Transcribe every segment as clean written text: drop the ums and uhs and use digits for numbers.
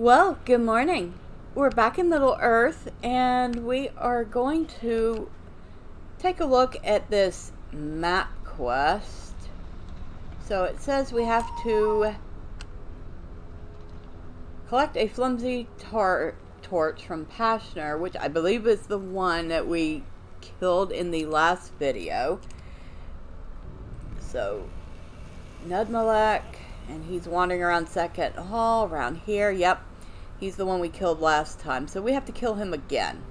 Well, good morning. We're back in Middle Earth and we are going to take a look at this map quest. So it says we have to collect a flimsy torch from Pashner, which I believe is the one that we killed in the last video. So, Nudmalek, and he's wandering around Second Hall, around here. Yep, he's the one we killed last time. So we have to kill him again.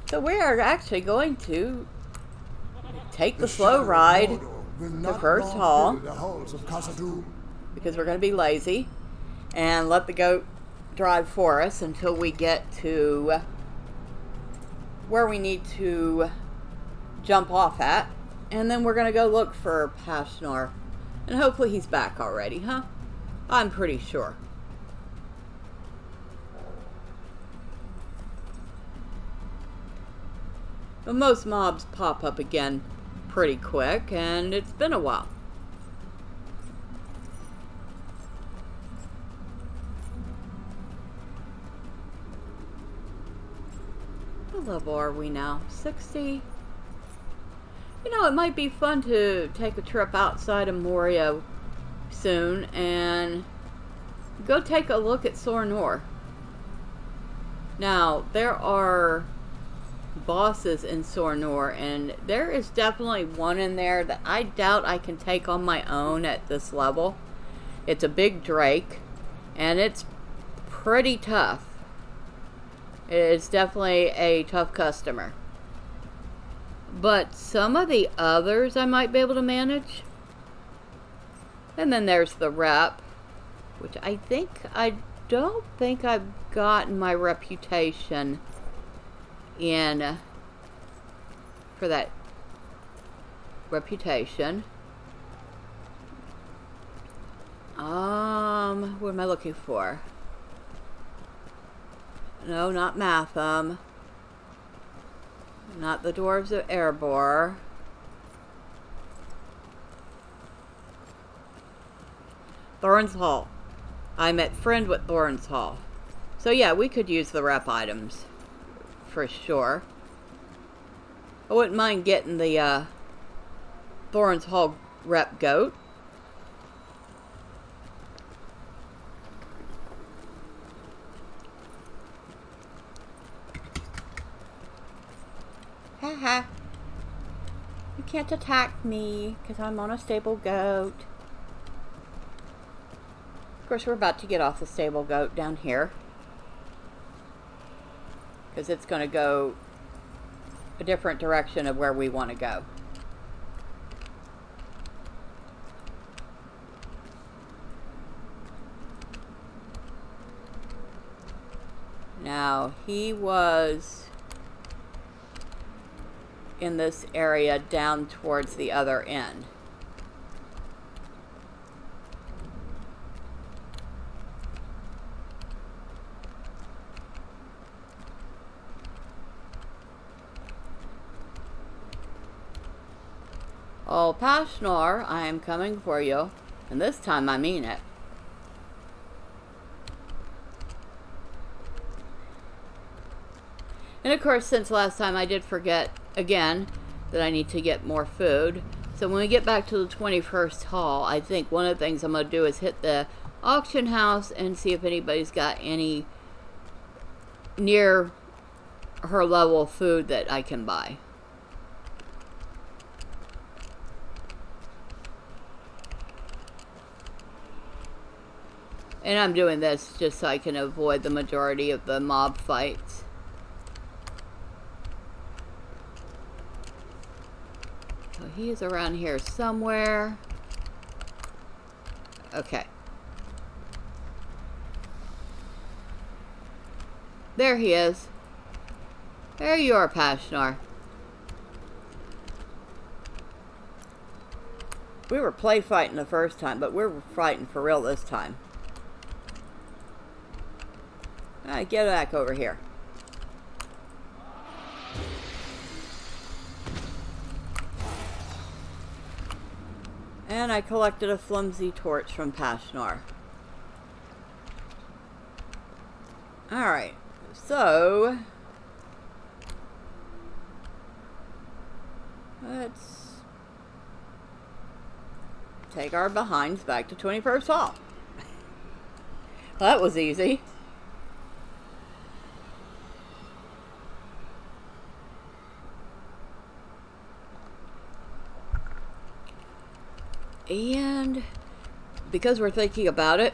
So we are actually going to take the slow ride to First Hall, because we're going to be lazy, and let the goat drive for us until we get to where we need to jump off at. And then we're going to go look for Pashner. And hopefully he's back already, huh? I'm pretty sure. But most mobs pop up again pretty quick, and it's been a while. What level are we now? 60? You know, it might be fun to take a trip outside of Moria soon and go take a look at Svanr. Now, there are bosses in Svanr, and there is definitely one in there that I doubt I can take on my own at this level. It's a big drake, and it's pretty tough. It is definitely a tough customer. But some of the others I might be able to manage. And then there's the rep, which I don't think I've gotten my reputation in for that reputation. What am I looking for? No, not Matham. Not the Dwarves of Erebor. Thorns Hall. I'm at friend with Thorns Hall. So yeah, we could use the rep items for sure. I wouldn't mind getting the Thorns Hall rep goat. Haha. You can't attack me because I'm on a stable goat. Of course, we're about to get off the stable goat down here, because it's going to go a different direction of where we want to go. Now, he was in this area down towards the other end. Oh, Pashner, I am coming for you. And this time I mean it. And of course, since last time I did forget again that I need to get more food. So when we get back to the 21st hall, I think one of the things I'm going to do is hit the auction house and see if anybody's got any near her level food that I can buy. And I'm doing this just so I can avoid the majority of the mob fights. So he's around here somewhere. Okay. There he is. There you are, Pashner. We were play fighting the first time, but we're fighting for real this time. Alright, get back over here. And I collected a flimsy torch from Pashner. Alright, so let's take our behinds back to 21st Hall. Well, that was easy. And because we're thinking about it,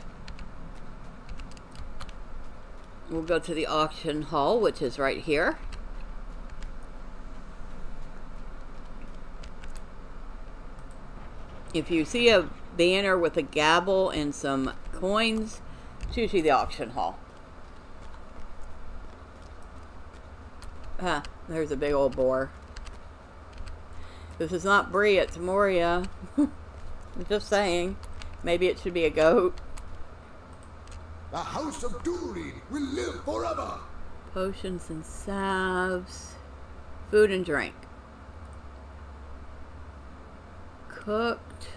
we'll go to the auction hall, which is right here. If you see a banner with a gavel and some coins, it's usually the auction hall. Ah, there's a big old boar. This is not Brie, it's Moria. I'm just saying. Maybe it should be a goat. The House of Durin will live forever. Potions and salves. Food and drink. Cooked.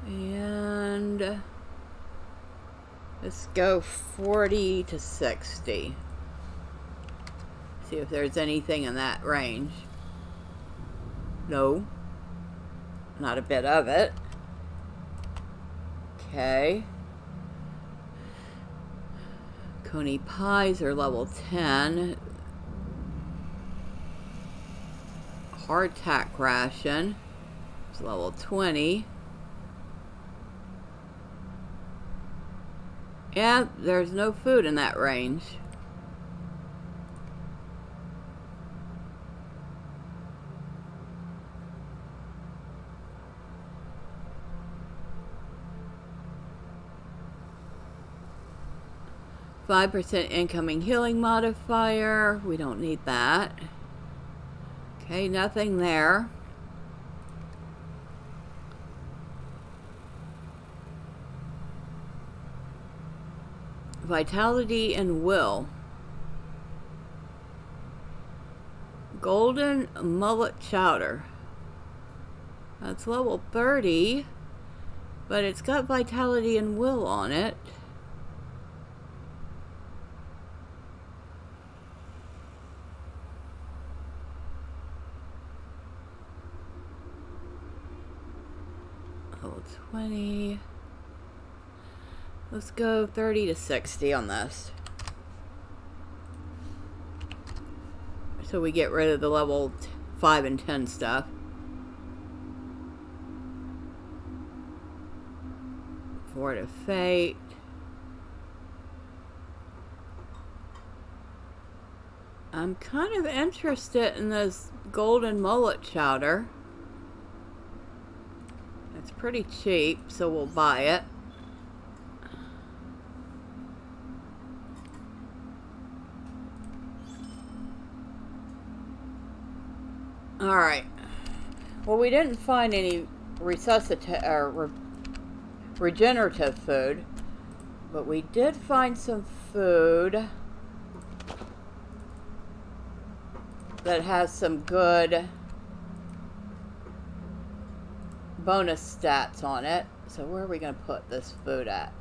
And let's go 40 to 60. See if there's anything in that range. No. Not a bit of it. Okay. Coney pies are level 10. Hardtack ration is level 20. Yeah, there's no food in that range. %5 incoming healing modifier. We don't need that. Okay, nothing there. Vitality and will. Golden mullet chowder. That's level 30, but it's got vitality and will on it. Level 20. Let's go 30 to 60 on this. So we get rid of the level 5 and 10 stuff. Fort of Fate. I'm kind of interested in this golden mullet chowder. It's pretty cheap, so we'll buy it. Alright. Well, we didn't find any regenerative food, but we did find some food that has some good bonus stats on it. So where are we going to put this food at?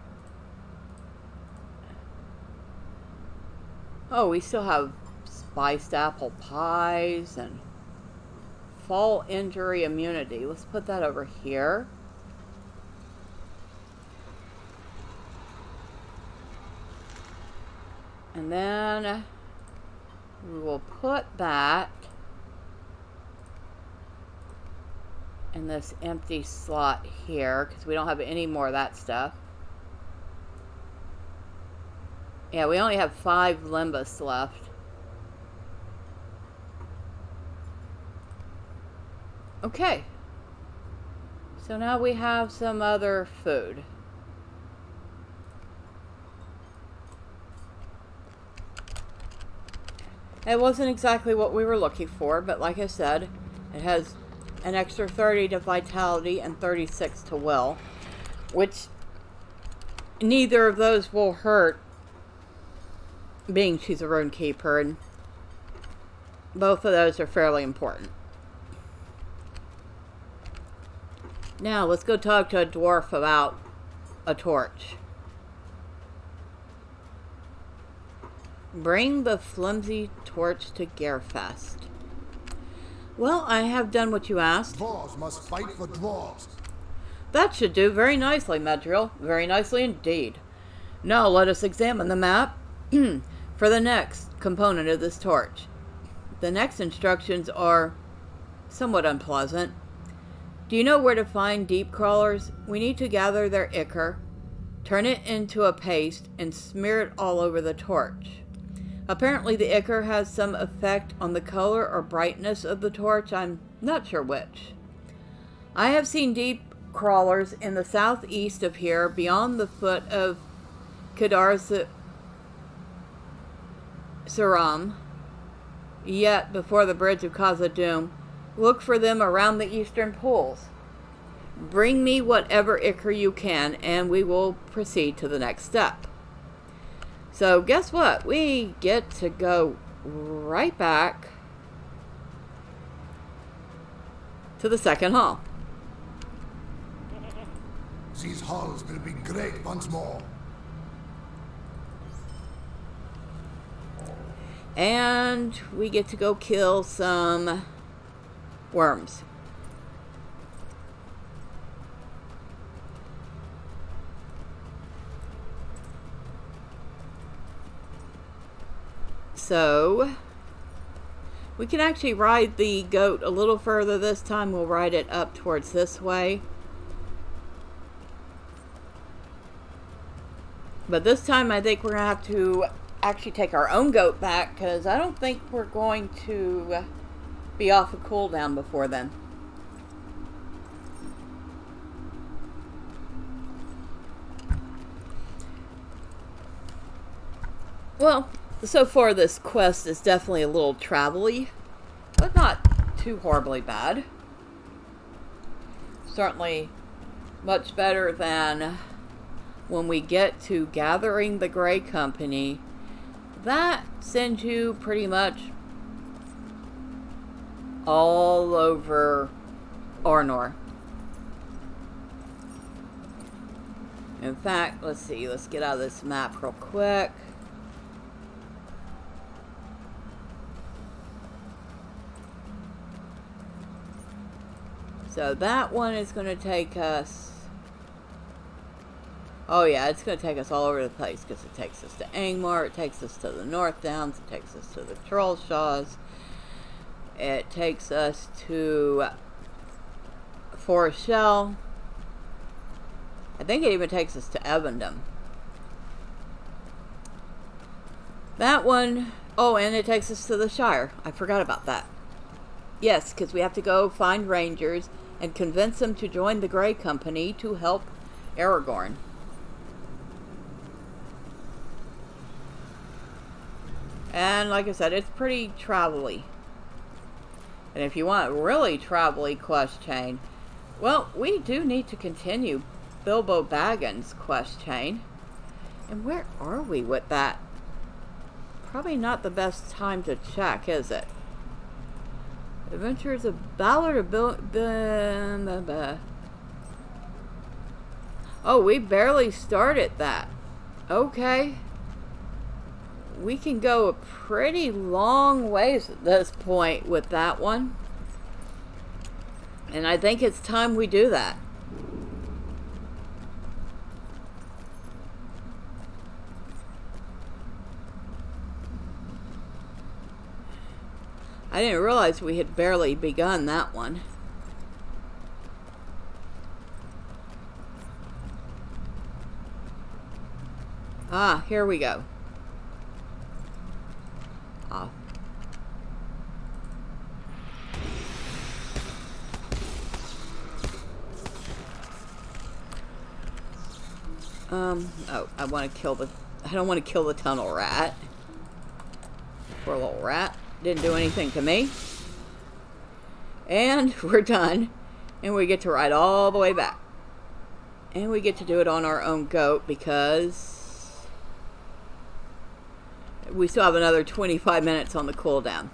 Oh, we still have spiced apple pies and fall injury immunity. Let's put that over here. And then we will put that in this empty slot here because we don't have any more of that stuff. Yeah, we only have 5 Limbus left. Okay. So now we have some other food. It wasn't exactly what we were looking for, but like I said, it has an extra 30 to vitality and 36 to will, which neither of those will hurt, being she's a rune keeper, and both of those are fairly important. Now let's go talk to a dwarf about a torch. Bring the flimsy torch to Garefest. Well, I have done what you asked. Dwarves must fight for dwarves. That should do very nicely, Medriel. Very nicely indeed. Now let us examine the map for the next component of this torch. The next instructions are somewhat unpleasant. Do you know where to find deep crawlers? We need to gather their ichor, turn it into a paste, and smear it all over the torch. Apparently the ichor has some effect on the color or brightness of the torch. I'm not sure which. I have seen deep crawlers in the southeast of here, beyond the foot of Kadar Saram, yet before the bridge of Khazad-dûm. Look for them around the eastern pools. Bring me whatever ichor you can, and we will proceed to the next step. So guess what? We get to go right back to the second hall. These halls will be great once more. And we get to go kill some worms. So we can actually ride the goat a little further this time. We'll ride it up towards this way. But this time I think we're going to have to actually take our own goat back, because I don't think we're going to be off a cooldown before then. Well, so far this quest is definitely a little travel-y, but not too horribly bad. Certainly much better than when we get to gathering the Grey Company. That sends you pretty much all over Arnor. In fact, let's see, let's get out of this map real quick. So that one is going to take us... Oh yeah, it's going to take us all over the place, because it takes us to Angmar, it takes us to the North Downs, it takes us to the Trollshaws, it takes us to Forest Shell. I think it even takes us to Evendom. That one... Oh, and it takes us to the Shire. I forgot about that. Yes, because we have to go find rangers and convince them to join the Grey Company to help Aragorn. And like I said, it's pretty travel-y. And if you want a really travel-y quest chain, well, we do need to continue Bilbo Baggins' quest chain. And where are we with that? Probably not the best time to check, is it? Adventures of Ballad of Oh, we barely started that. Okay. We can go a pretty long ways at this point with that one. And I think it's time we do that. I didn't realize we had barely begun that one. Ah, here we go. Off. Oh, I want to kill the... I don't want to kill the tunnel rat. Poor little rat. Didn't do anything to me. And we're done. And we get to ride all the way back. And we get to do it on our own goat, because we still have another 25 minutes on the cooldown.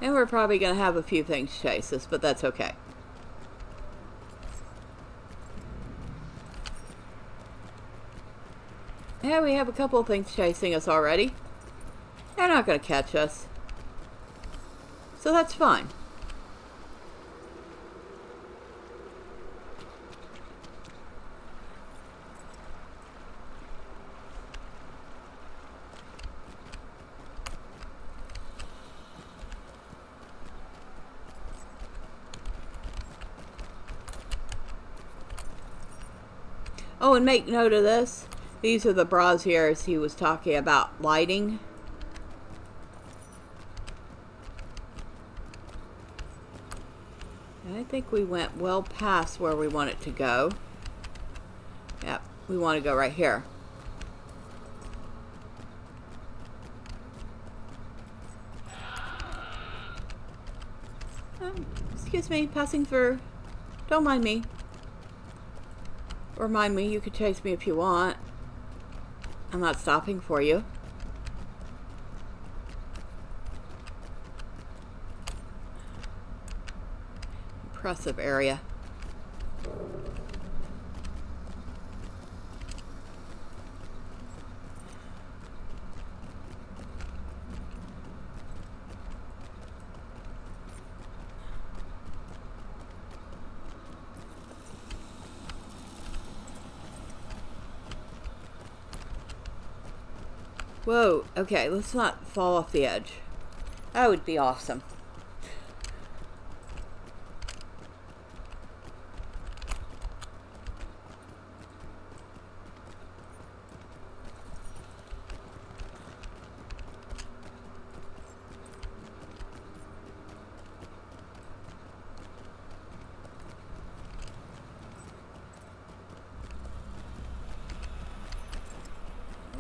And we're probably going to have a few things chase us, but that's okay. Yeah, we have a couple of things chasing us already. They're not going to catch us. So that's fine. Oh, and make note of this. These are the braziers he was talking about lighting. And I think we went well past where we want it to go. Yep, we want to go right here. Excuse me, passing through. Don't mind me. Or mind me, you could chase me if you want. I'm not stopping for you. Impressive area. Whoa, okay, let's not fall off the edge. That would be awesome.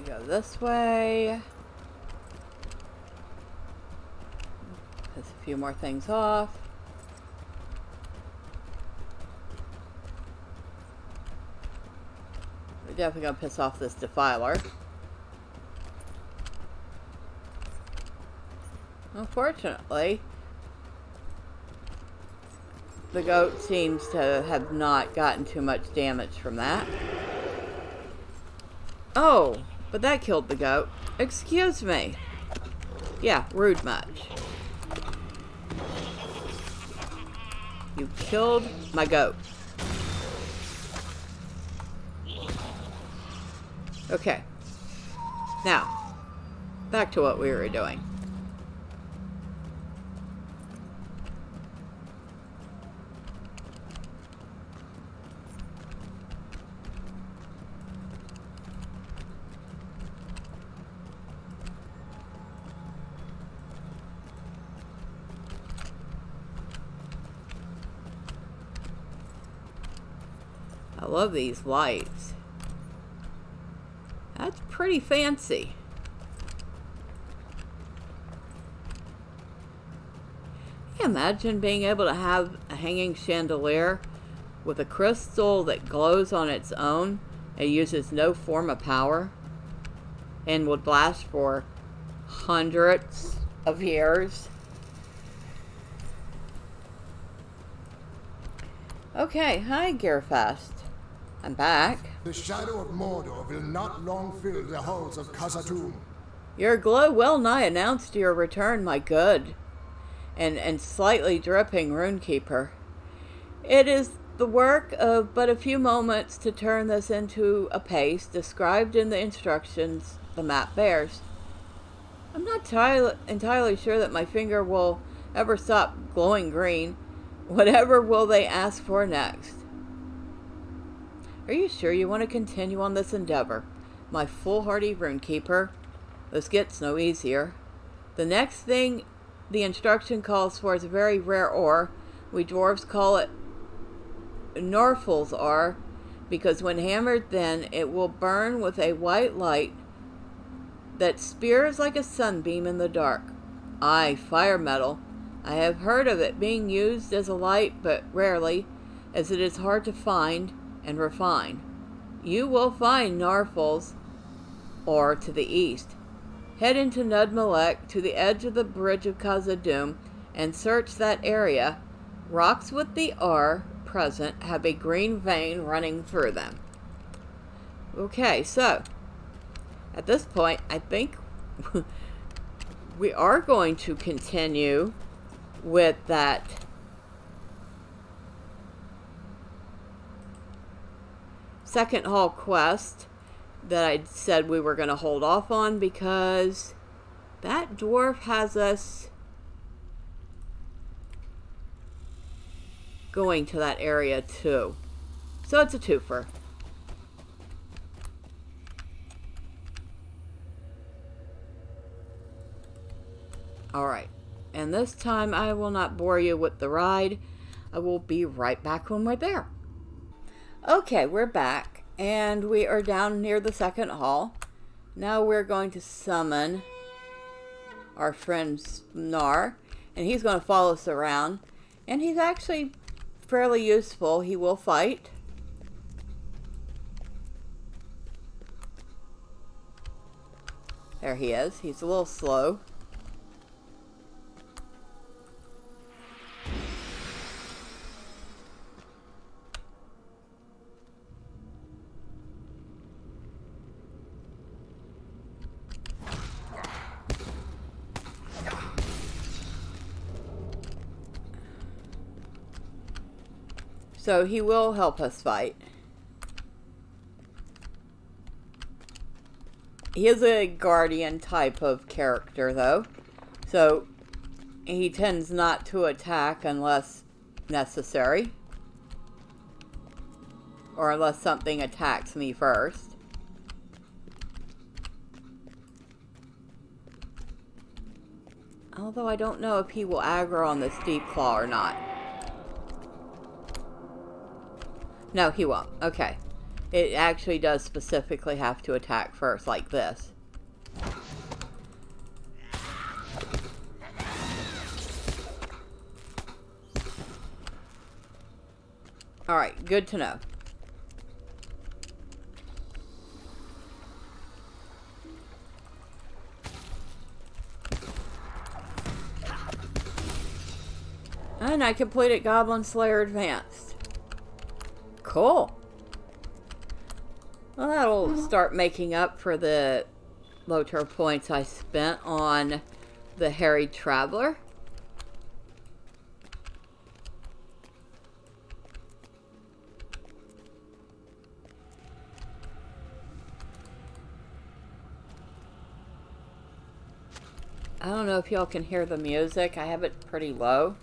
Go this way. Piss a few more things off. We're definitely gonna piss off this defiler. Unfortunately, the goat seems to have not gotten too much damage from that. Oh! But that killed the goat. Excuse me. Yeah, rude much. You killed my goat. Okay. Now, back to what we were doing. I love these lights. That's pretty fancy. Can you imagine being able to have a hanging chandelier with a crystal that glows on its own and uses no form of power and would last for hundreds of years? Okay, hi Gearfast. I'm back. The shadow of Mordor will not long fill the halls of Khazad-dûm. Your glow well nigh announced your return, my good and slightly dripping runekeeper. It is the work of but a few moments to turn this into a paste described in the instructions the map bears. I'm not entirely sure that my finger will ever stop glowing green. Whatever will they ask for next? Are you sure you want to continue on this endeavor, my foolhardy runekeeper? This gets no easier. The next thing the instruction calls for is a very rare ore. We dwarves call it Norfol's ore, because when hammered thin, it will burn with a white light that spears like a sunbeam in the dark. Aye, fire metal. I have heard of it being used as a light, but rarely, as it is hard to find and refine. You will find Norfol's ore to the east. Head into Nudmalek to the edge of the bridge of Khazad-dûm and search that area. Rocks with the ore present have a green vein running through them. Okay, so at this point, I think we are going to continue with that second hall quest that I said we were going to hold off on, because that dwarf has us going to that area too. So it's a twofer. Alright, and this time I will not bore you with the ride. I will be right back when we're there. Okay, we're back, and we are down near the second hall. Now we're going to summon our friend Svanr, and he's going to follow us around. And he's actually fairly useful. He will fight. There he is. He's a little slow. So he will help us fight. He is a guardian type of character, though. So he tends not to attack unless necessary. Or unless something attacks me first. Although I don't know if he will aggro on the steep claw or not. No, he won't. Okay. It actually does specifically have to attack first, like this. Alright, good to know. And I completed Goblin Slayer Advanced. Cool. Well, that'll start making up for the LOTRO points I spent on the Harried Traveler. I don't know if y'all can hear the music. I have it pretty low.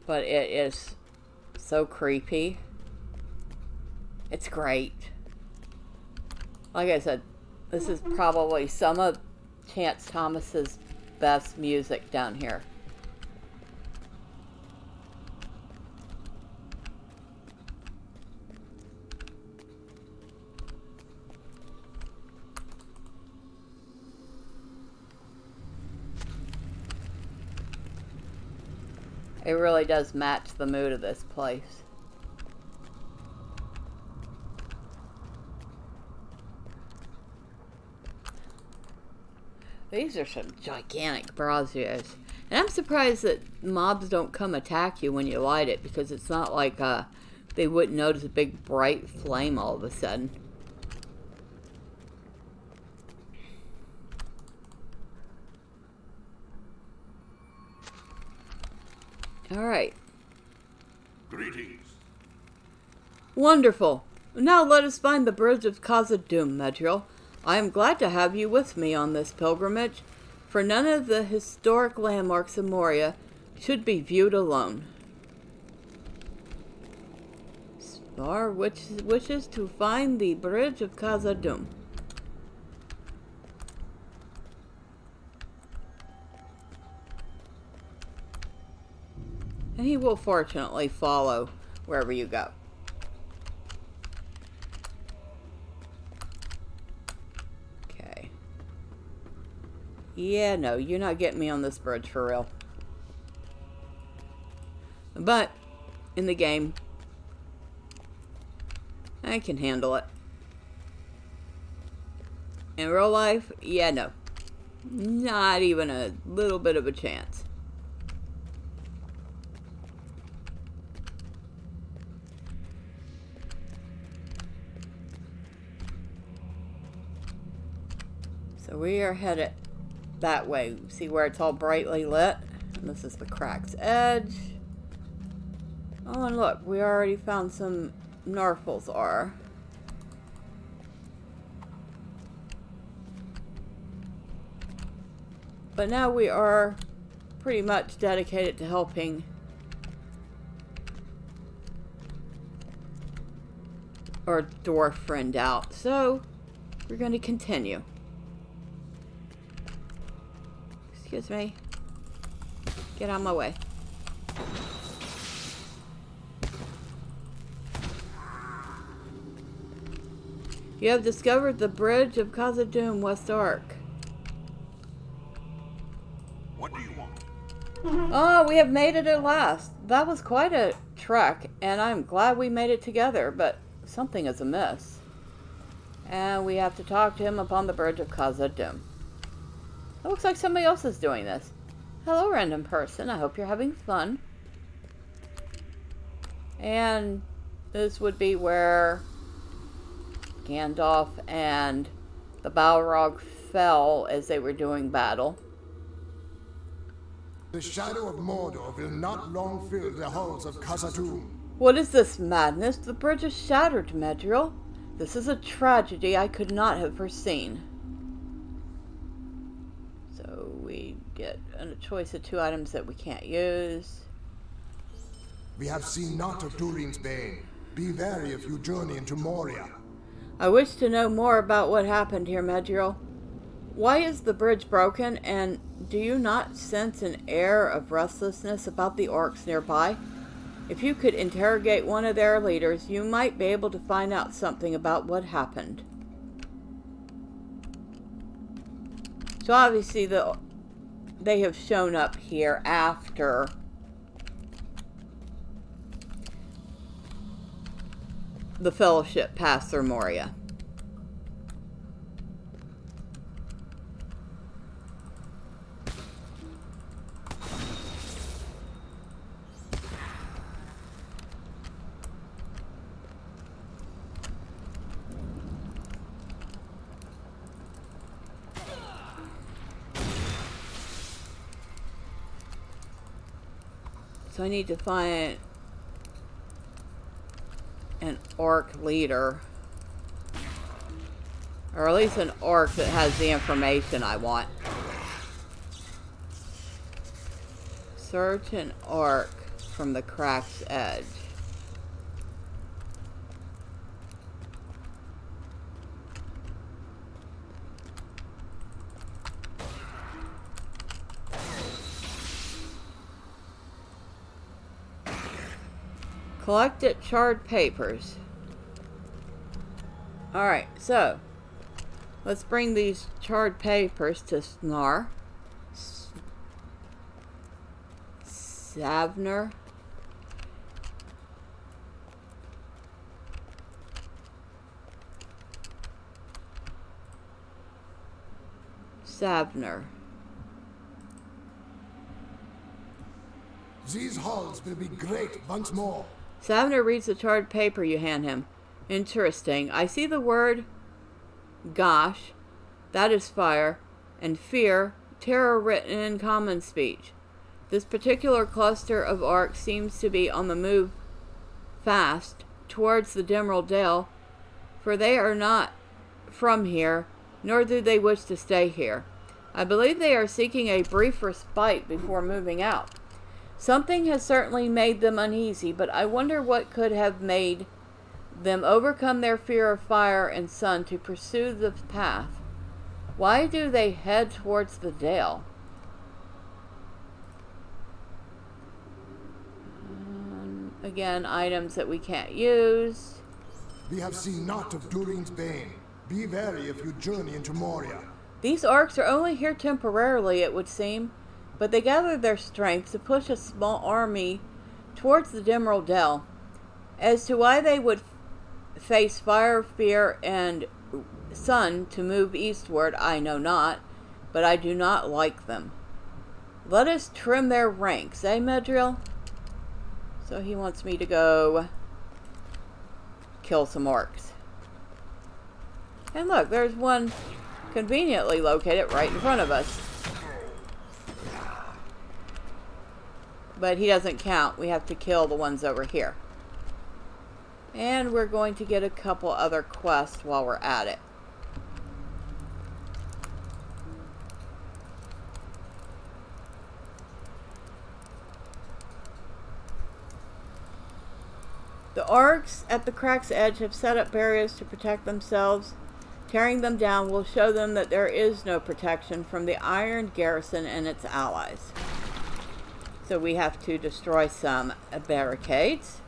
But it is so creepy. It's great. Like I said, this is probably some of Chance Thomas's best music down here. It really does match the mood of this place. These are some gigantic braziers. And I'm surprised that mobs don't come attack you when you light it, because it's not like they wouldn't notice a big bright flame all of a sudden. Alright. Greetings. Wonderful. Now let us find the Bridge of Khazad-dûm, Medril. I am glad to have you with me on this pilgrimage, for none of the historic landmarks of Moria should be viewed alone. Svanr wishes to find the Bridge of Khazad-dûm. And he will fortunately follow wherever you go. Okay. Yeah, no, you're not getting me on this bridge for real. But, in the game, I can handle it. In real life, yeah, no. Not even a little bit of a chance. So we are headed that way. See where it's all brightly lit? And this is the crack's edge. Oh, and look, we already found some Narfles are. But now we are pretty much dedicated to helping our dwarf friend out. So, we're going to continue. Excuse me. Get out of my way. You have discovered the bridge of Khazad-dûm, West Ark. What do you want? Oh, we have made it at last. That was quite a trek, and I'm glad we made it together, but something is amiss. And we have to talk to him upon the bridge of Khazad-dûm. It looks like somebody else is doing this. Hello, random person. I hope you're having fun. And this would be where Gandalf and the Balrog fell as they were doing battle. The shadow of Mordor will not long fill the halls of Khazad-dûm. What is this madness? The bridge is shattered, Medriel. This is a tragedy I could not have foreseen. So we get a choice of 2 items that we can't use. We have seen naught of Durin's bane. Be wary if you journey into Moria. I wish to know more about what happened here, Medriel. Why is the bridge broken, and do you not sense an air of restlessness about the orcs nearby? If you could interrogate one of their leaders, you might be able to find out something about what happened. So obviously they have shown up here after the Fellowship passed through Moria. So I need to find an orc leader. Or at least an orc that has the information I want. Search an orc from the crack's edge. Collected charred papers. Alright, so let's bring these charred papers to Svanr. Svanr. Svanr. These halls will be great once more. Svanr reads the charred paper you hand him. Interesting. I see the word gosh, that is fire, and fear, terror written in common speech. This particular cluster of orcs seems to be on the move fast towards the Dimral Dale, for they are not from here, nor do they wish to stay here. I believe they are seeking a brief respite before moving out. Something has certainly made them uneasy, but I wonder what could have made them overcome their fear of fire and sun to pursue the path. Why do they head towards the Dale? Again, items that we can't use. We have seen naught of Durin's bane. Be wary if you journey into Moria. These orcs are only here temporarily, it would seem, but they gather their strength to push a small army towards the Dimral Dale. As to why they would face fire, fear, and sun to move eastward, I know not, but I do not like them. Let us trim their ranks, eh, Medriel? So he wants me to go kill some orcs. And look, there's one conveniently locate it right in front of us. But he doesn't count. We have to kill the ones over here. And we're going to get a couple other quests while we're at it. The orcs at the crack's edge have set up barriers to protect themselves. Tearing them down will show them that there is no protection from the iron garrison and its allies. So we have to destroy some barricades.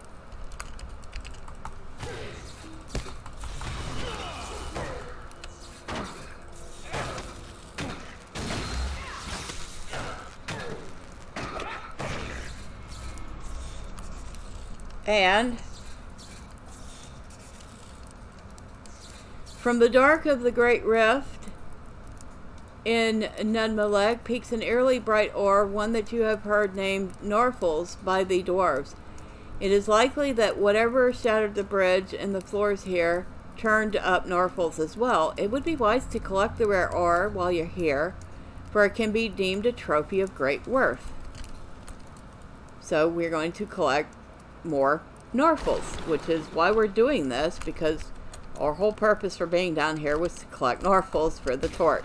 And from the dark of the Great Rift in Nudmalek peeks an eerily bright ore, one that you have heard named Norfels by the dwarves. It is likely that whatever shattered the bridge and the floors here turned up Norfels as well. It would be wise to collect the rare ore while you're here, for it can be deemed a trophy of great worth. So we're going to collect more Norfels, which is why we're doing this, because our whole purpose for being down here was to collect Norfels for the torch.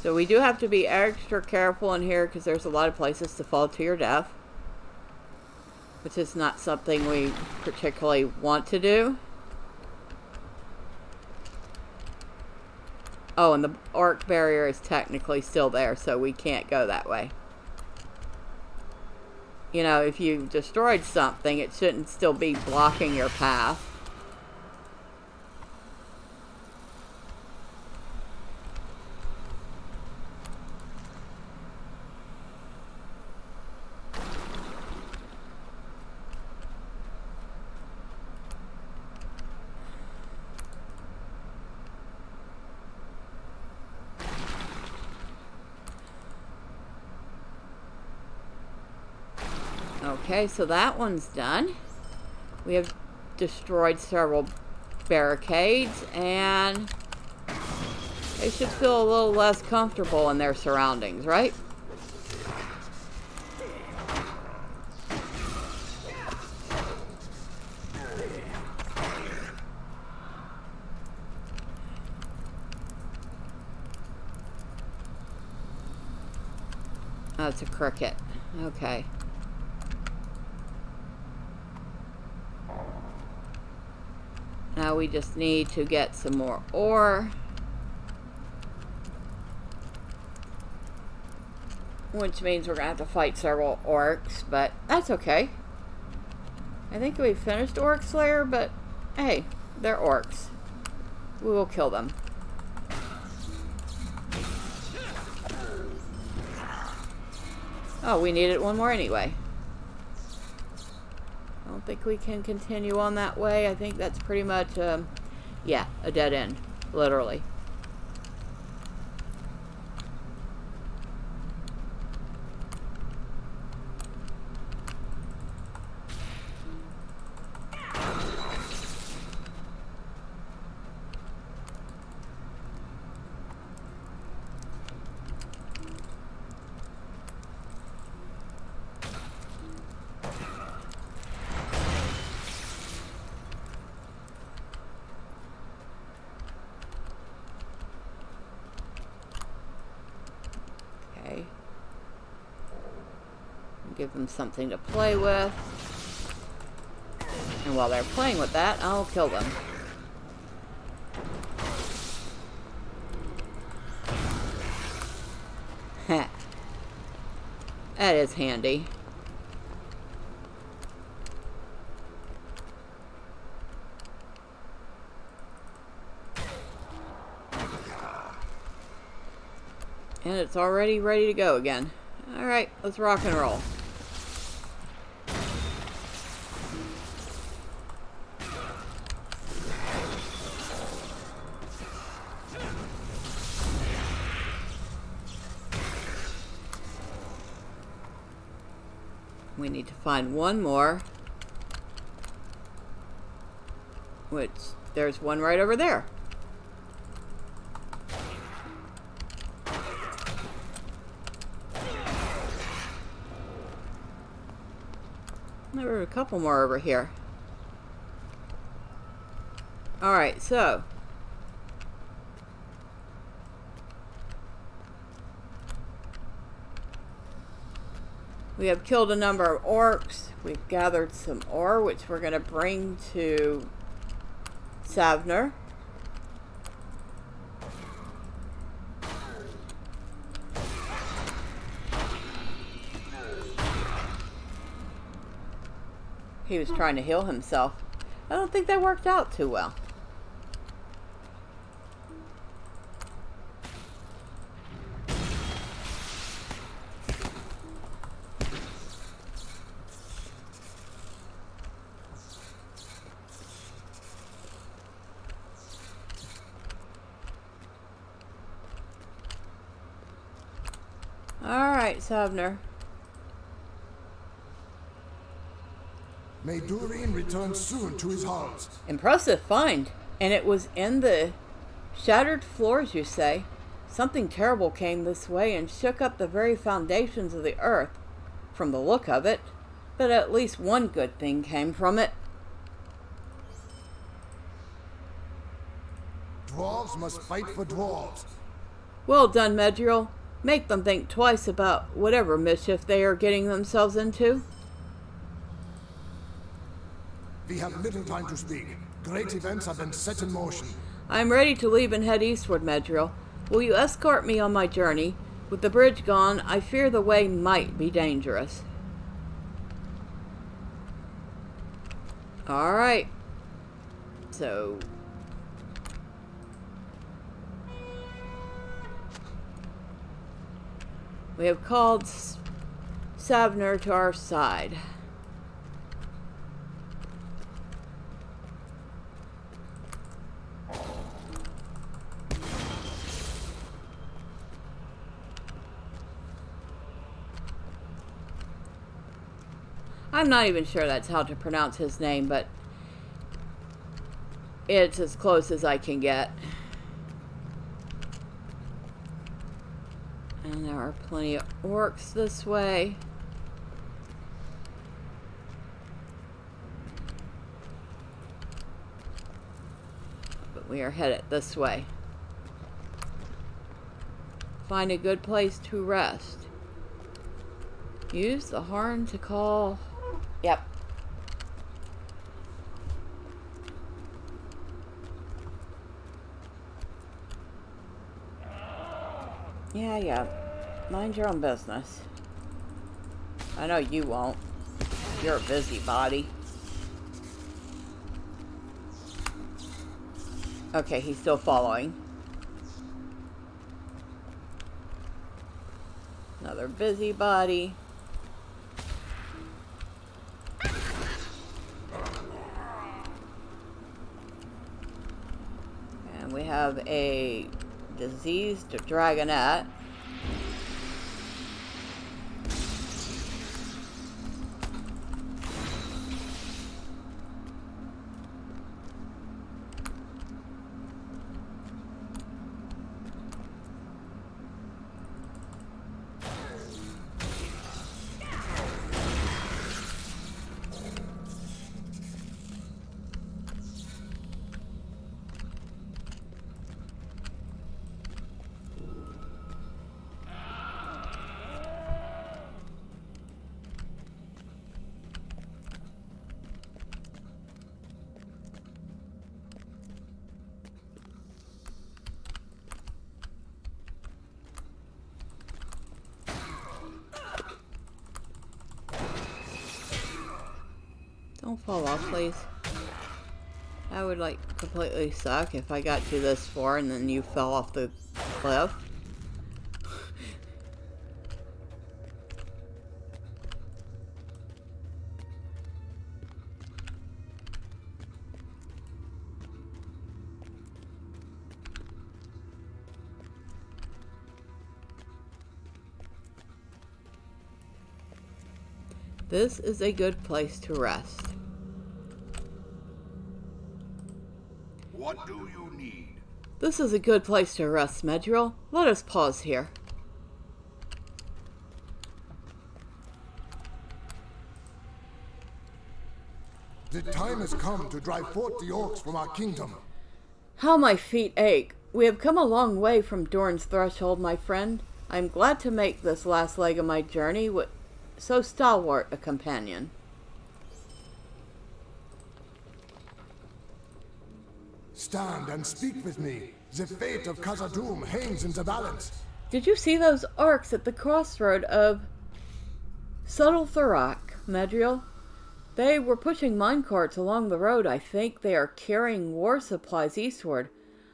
So we do have to be extra careful in here because there's a lot of places to fall to your death, which is not something we particularly want to do. Oh, and the orc barrier is technically still there, so we can't go that way. You know, if you destroyed something, it shouldn't still be blocking your path. Okay, so that one's done. We have destroyed several barricades, and they should feel a little less comfortable in their surroundings, right? Oh, it's a cricket. Okay. Now we just need to get some more ore, which means we're going to have to fight several orcs, but that's okay. I think we finished Orc Slayer, but hey, they're orcs. We will kill them. Oh, we needed one more anyway. I don't think we can continue on that way. I think that's pretty much, yeah, a dead end, literally. Give them something to play with. And while they're playing with that, I'll kill them. Heh. That is handy. And it's already ready to go again. Alright, let's rock and roll. We need to find one more. Which, there's one right over there. There were a couple more over here. Alright, so. We have killed a number of orcs. We've gathered some ore, which we're going to bring to Svanr. He was trying to heal himself. I don't think that worked out too well. Alright, Svanr. May Durin return soon to his halls. Impressive find. And it was in the shattered floors, you say? Something terrible came this way and shook up the very foundations of the earth, from the look of it. But at least one good thing came from it. Dwarves must fight for dwarves. Well done, Medriel. Make them think twice about whatever mischief they are getting themselves into. We have little time to speak. Great events have been set in motion. I am ready to leave and head eastward, Medriel. Will you escort me on my journey? With the bridge gone, I fear the way might be dangerous. Alright. So... we have called Svanr to our side. I'm not even sure that's how to pronounce his name, but it's as close as I can get. And there are plenty of orcs this way. But we are headed this way. Find a good place to rest. Use the horn to call... Yep. Yeah. Mind your own business. I know you won't. You're a busybody. Okay, he's still following. Another busybody. And we have a diseased dragonette. Don't fall off, please. That would, like, completely suck if I got you this far and then you fell off the cliff. This is a good place to rest. What do you need? This is a good place to rest, Medriel. Let us pause here. The time has come to drive forth the orcs from our kingdom. How my feet ache. We have come a long way from Dorn's threshold, my friend. I am glad to make this last leg of my journey with so stalwart a companion. Stand and speak with me. The fate of Khazad-dûm hangs in the balance. Did you see those orcs at the crossroad of Subtle Thorak, Medriel? They were pushing minecarts along the road. I think they are carrying war supplies eastward.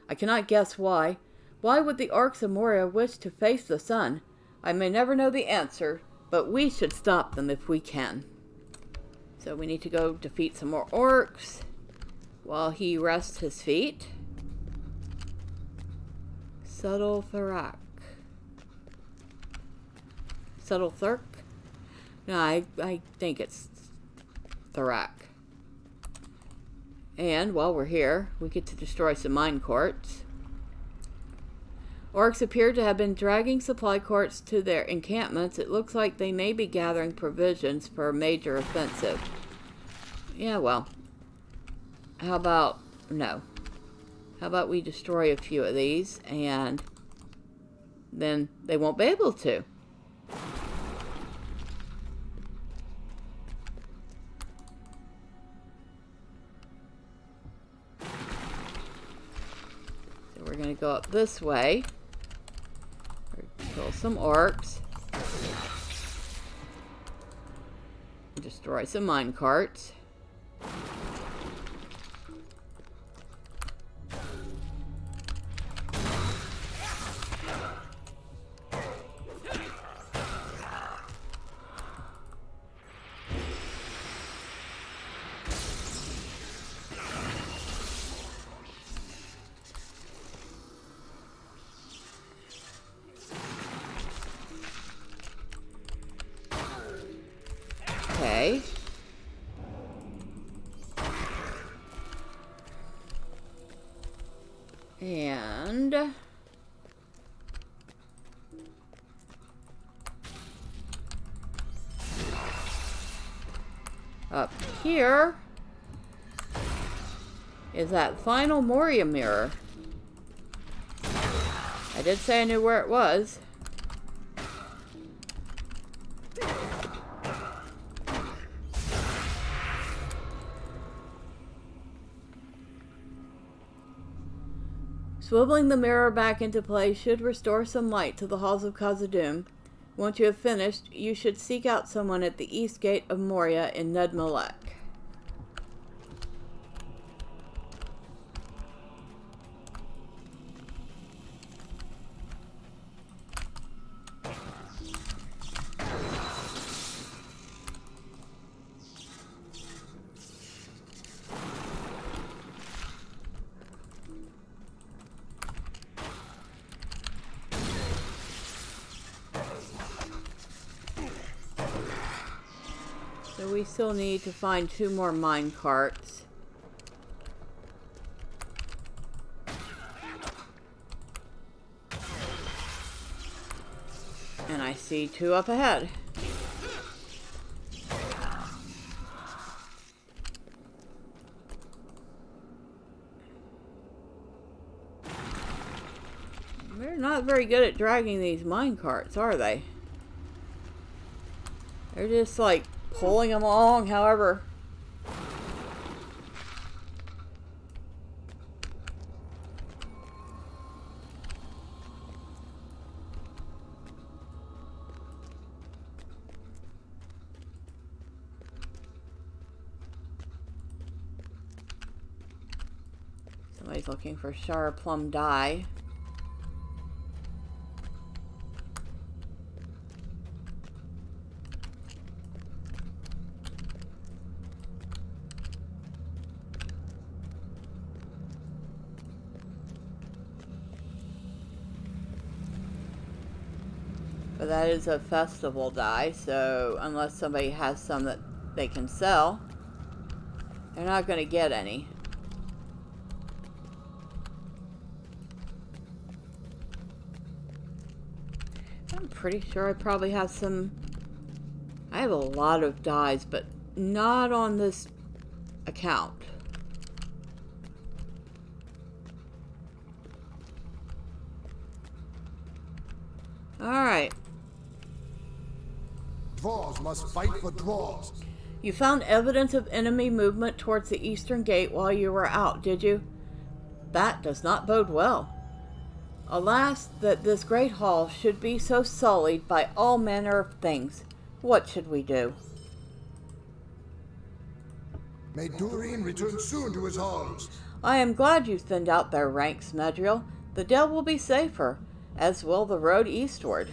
I cannot guess why. Why would the orcs of Moria wish to face the sun? I may never know the answer, but we should stop them if we can. So we need to go defeat some more orcs while he rests his feet. Subtle Thorak. Subtle Thurk? No, I think it's Thorak. And while we're here, we get to destroy some mine carts. Orcs appear to have been dragging supply carts to their encampments. It looks like they may be gathering provisions for a major offensive. Yeah, well. How about... no. How about we destroy a few of these and then they won't be able to. We're going to go up this way. Kill some orcs. Destroy some mine carts. Okay. And up here is that final Moria mirror. I did say I knew where it was. Swiveling the mirror back into place should restore some light to the halls of Khazad-dûm. Once you have finished, you should seek out someone at the east gate of Moria in Nedmalek. So we still need to find 2 more mine carts. And I see 2 up ahead. They're not very good at dragging these mine carts, are they? They're just like pulling them along, however. Somebody's looking for Shar Plum dye. But that is a festival die, so unless somebody has some that they can sell, they're not going to get any. I'm pretty sure I probably have some... I have a lot of dies, but not on this account. Alright. Dwarves must fight for dwarves. You found evidence of enemy movement towards the eastern gate while you were out, did you? That does not bode well. Alas, that this great hall should be so sullied by all manner of things. What should we do? May Durin return soon to his halls. I am glad you thinned out their ranks, Medriel. The Dell will be safer, as will the road eastward.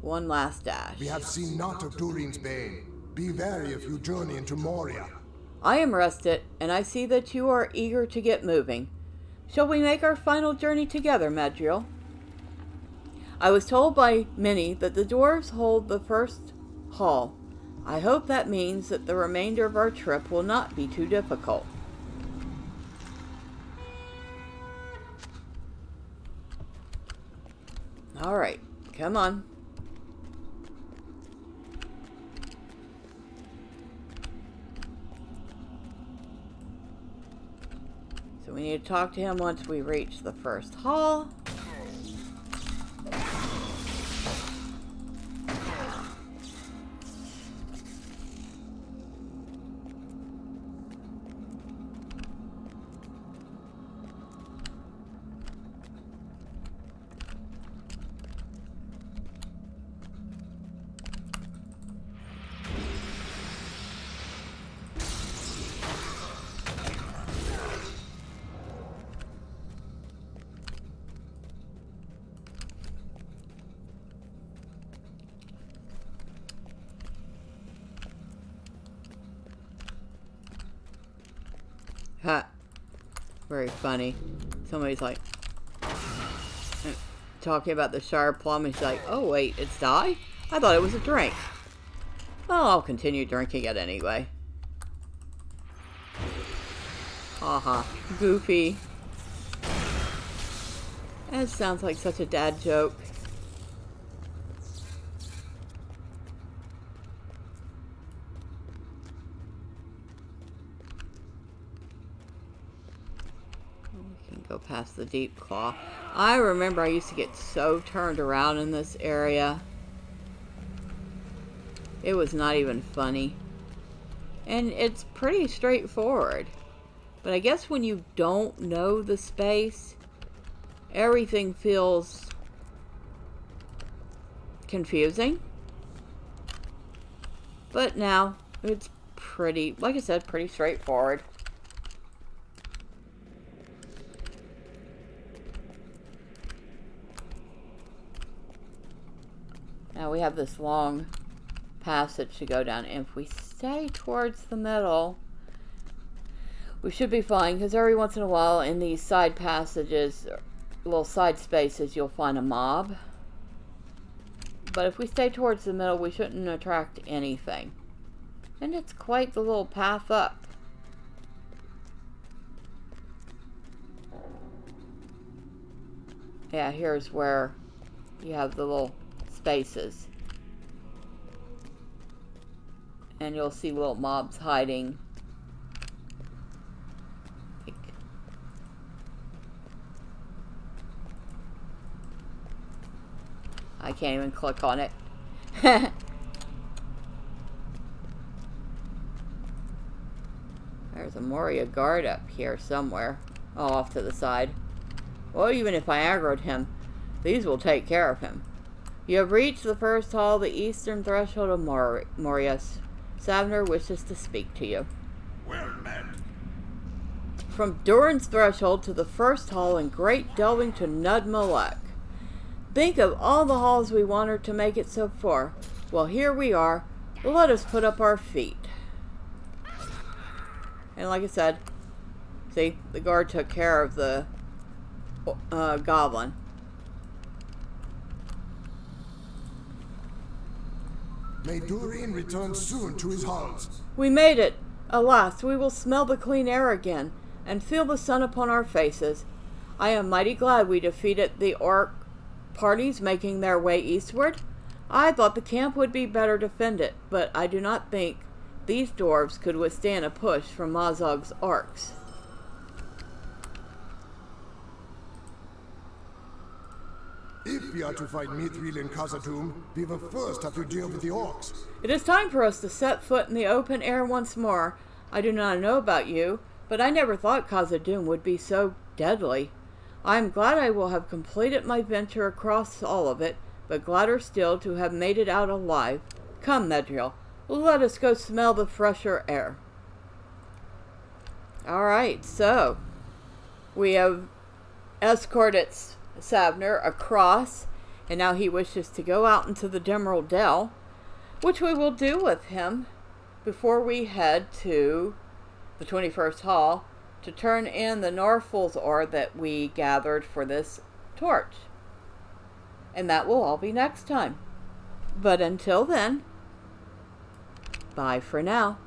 One last dash. We have seen naught of Durin's bane. Be wary if you journey into Moria. I am rested, and I see that you are eager to get moving. Shall we make our final journey together, Medriel? I was told by many that the dwarves hold the first hall. I hope that means that the remainder of our trip will not be too difficult. Alright, come on. So we need to talk to him once we reach the first hall. Ha. Very funny. Somebody's like talking about the Shire plum and she's like, oh wait, it's dye? I thought it was a drink. Well, I'll continue drinking it anyway. Haha. Goofy. That sounds like such a dad joke. Go past the deep claw. I remember I used to get so turned around in this area. It was not even funny. And it's pretty straightforward. But I guess when you don't know the space, everything feels confusing. But now, it's pretty, like I said, pretty straightforward. Now we have this long passage to go down. And if we stay towards the middle, we should be fine. Because every once in a while in these side passages, little side spaces, you'll find a mob. But if we stay towards the middle, we shouldn't attract anything. And it's quite the little path up. Yeah, here's where you have the little spaces. And you'll see little mobs hiding. I can't even click on it. There's a Moria guard up here somewhere. Oh, off to the side. Well, even if I aggroed him, these will take care of him. You have reached the first hall, the eastern threshold of Moria. Svanr wishes to speak to you. Well met. From Durin's threshold to the first hall in Great Delving to Nudmalek. Think of all the halls we wanted to make it so far. Well, here we are. Let us put up our feet. And like I said, see, the guard took care of the goblin. May Durin return soon to his halls. We made it. Alas, we will smell the clean air again, and feel the sun upon our faces. I am mighty glad we defeated the orc parties making their way eastward. I thought the camp would be better defended, but I do not think these dwarves could withstand a push from Mazog's orcs. If we are to fight Mithril and Khazad-dûm, we will first have to deal with the orcs. It is time for us to set foot in the open air once more. I do not know about you, but I never thought Khazad-dûm would be so deadly. I am glad I will have completed my venture across all of it, but gladder still to have made it out alive. Come, Medriel, let us go smell the fresher air. Alright, so we have escorted Svanr across, and now he wishes to go out into the Demerald Dell, which we will do with him before we head to the 21st Hall to turn in the Norfol's ore that we gathered for this torch. And that will all be next time. But until then, bye for now.